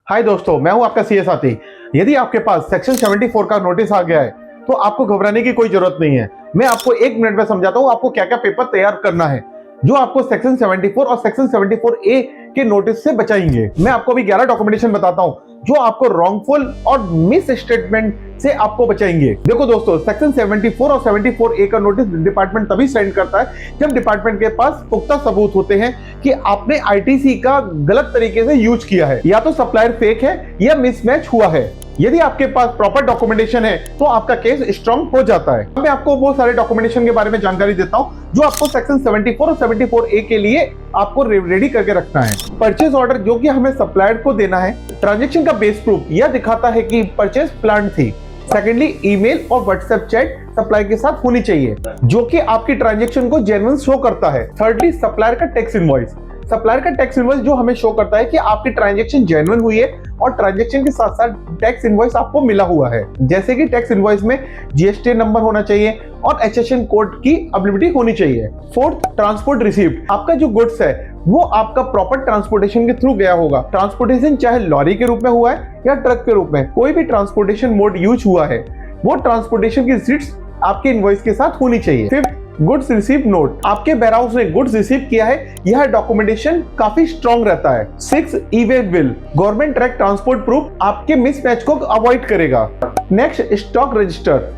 हाय दोस्तों, मैं हूं आपका सीए साथी। यदि आपके पास सेक्शन 74 का नोटिस आ गया है तो आपको घबराने की कोई जरूरत नहीं है। मैं आपको 1 मिनट में समझाता हूं आपको क्या क्या पेपर तैयार करना है जो आपको सेक्शन 74 और सेक्शन 74A के नोटिस से बचाएंगे। मैं आपको अभी 11 डॉक्यूमेंटेशन बताता हूं जो आपको रॉन्गफुल और मिस स्टेटमेंट से आपको बचाएंगे। देखो दोस्तों, सेक्शन 74 और 74A का नोटिस डिपार्टमेंट तभी सेंड करता है जब डिपार्टमेंट के पास पुख्ता सबूत होते हैं कि आपने आईटीसी का गलत तरीके से यूज किया है, या तो सप्लायर फेक है या मिसमैच हुआ है। यदि आपके पास प्रॉपर डॉक्यूमेंटेशन है तो आपका केस स्ट्रांग हो जाता है। मैं आपको वो सारे डॉक्यूमेंटेशन के बारे में जानकारी देता हूं जो आपको सेक्शन 74 और 74A के लिए आपको रेडी करके रखना है। परचेज ऑर्डर जो कि हमें सप्लायर को देना है। ट्रांजैक्शन का बेस प्रूफ यह दिखाता है कि परचेज प्लान थी। सेकेंडली, ईमेल और व्हाट्सएप चैट सप्लायर के साथ होनी चाहिए जो कि आपकी ट्रांजैक्शन को जेन्युइन शो करता है। थर्डली, सप्लायर का टैक्स इनवॉइस। सप्लायर का टैक्स इनवॉइस जो हमें शो करता है कि आपकी ट्रांजैक्शन जेन्युइन हुई है और ट्रांजैक्शन के साथ साथ टैक्स इनवॉइस आपको मिला हुआ है। जैसे कि टैक्स इनवॉइस में जीएसटी नंबर होना चाहिए और एचएसएन कोड की अवेलेबिलिटी होनी चाहिए। Fourth, transport receipt. आपका जो गुड्स है वो आपका प्रॉपर ट्रांसपोर्टेशन के थ्रू गया होगा। ट्रांसपोर्टेशन चाहे लॉरी के रूप में हुआ है या ट्रक के रूप में, कोई भी ट्रांसपोर्टेशन मोड यूज हुआ है वो ट्रांसपोर्टेशन की रिसीट्स आपके इनवॉइस के साथ होनी चाहिए। Fifth, goods receive note. आपके वेयरहाउस ने गुड्स रिसीव किया है, यह डॉक्यूमेंटेशन काफी स्ट्रॉन्ग रहता है। 6, e-way bill. Government track transport proof आपके मिसमैच को अवॉइड करेगा। Next, stock register.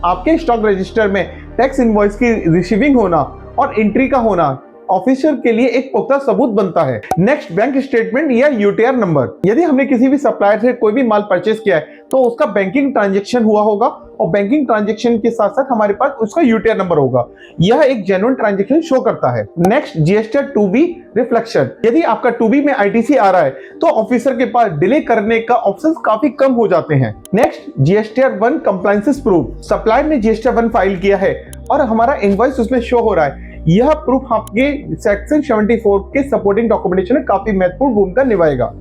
आपके स्टॉक रजिस्टर में टैक्स इनवॉइस की रिसीविंग होना और एंट्री का होना ऑफिसर के लिए एक पुख्ता सबूत बनता है। नेक्स्ट, बैंक स्टेटमेंट या यूटीआर नंबर। यदि हमने किसी भी सप्लायर से कोई भी माल परचेज किया है तो उसका बैंकिंग ट्रांजैक्शन हुआ होगा और बैंकिंग ट्रांजैक्शन के साथ साथ हमारे पास उसका यूटीआर नंबर होगा। यह एक जेन्युइन ट्रांजैक्शन शो करता है। Next, GST 2B reflection. यदि आपका 2B में आईटीसी आ रहा है तो ऑफिसर के पास डिले करने का ऑप्शंस काफी कम हो जाते हैं। Next, GSTR 1 compliances proof. Supplier ने जीएसटीआर 1 फाइल किया है और हमारा इनवॉइस उसमें शो हो रहा है। यह प्रूफ आपके सेक्शन 74 के सपोर्टिंग डॉक्यूमेंटेशन में काफी महत्वपूर्ण भूमिका निभाएगा।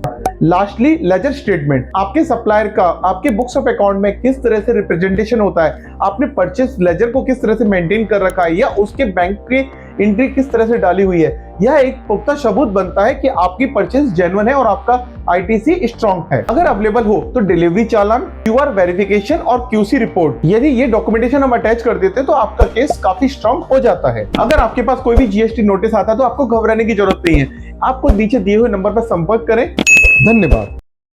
Lastly, ledger statement. आपके सप्लायर का आपके बुक्स ऑफ अकाउंट में किस तरह से रिप्रेजेंटेशन होता है, आपने परचेस लेजर को किस तरह से मेंटेन कर रखा है या उसके बैंक के एंट्री किस तरह से डाली हुई है, यह एक पुख्ता सबूत बनता है कि आपकी परचेस जेन्युइन है और आपका आईटीसी स्ट्रांग है। अगर अवेलेबल हो तो डिलीवरी चालान, क्यूआर वेरिफिकेशन और क्यूसी रिपोर्ट, यदि ये डॉक्यूमेंटेशन हम अटैच कर देते तो आपका केस काफी स्ट्रांग हो जाता है। अगर आपके पास कोई भी जीएसटी नोटिस आता है तो आपको घबराने की जरूरत नहीं है। आपको नीचे दिए हुए नंबर पर संपर्क करें। धन्यवाद।